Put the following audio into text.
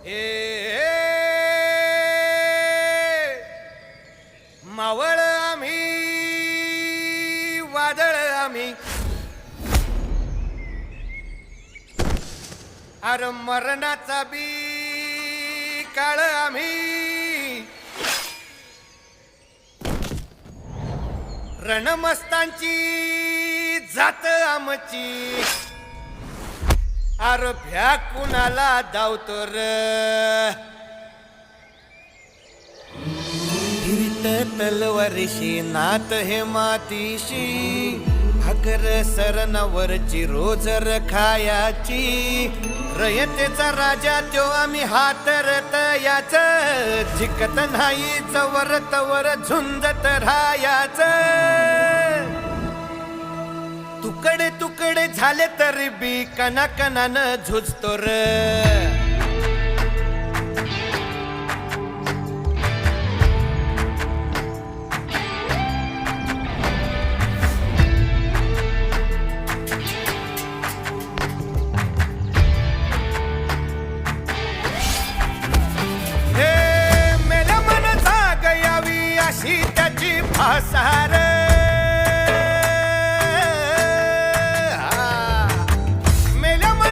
ए मावळ आम्ही वादळ आम्ही अर मरणाचा बी काळ आम्ही रणमस्तांची जात आमची अर भ्या कुणाला धावतो र फिरत तलवारीशी नात हे मातीशी भाकर सरणावरची रोजर खायाची रयतेचा राजा त्यो आम्ही हातरत याच जिकत नाही जवर तवर झुंजत राहायाच तुकडे तुकडे झाले तरी बी कणाकणानं झुजतो र हे मेल्या मन जाग यावी अशी त्याची भासार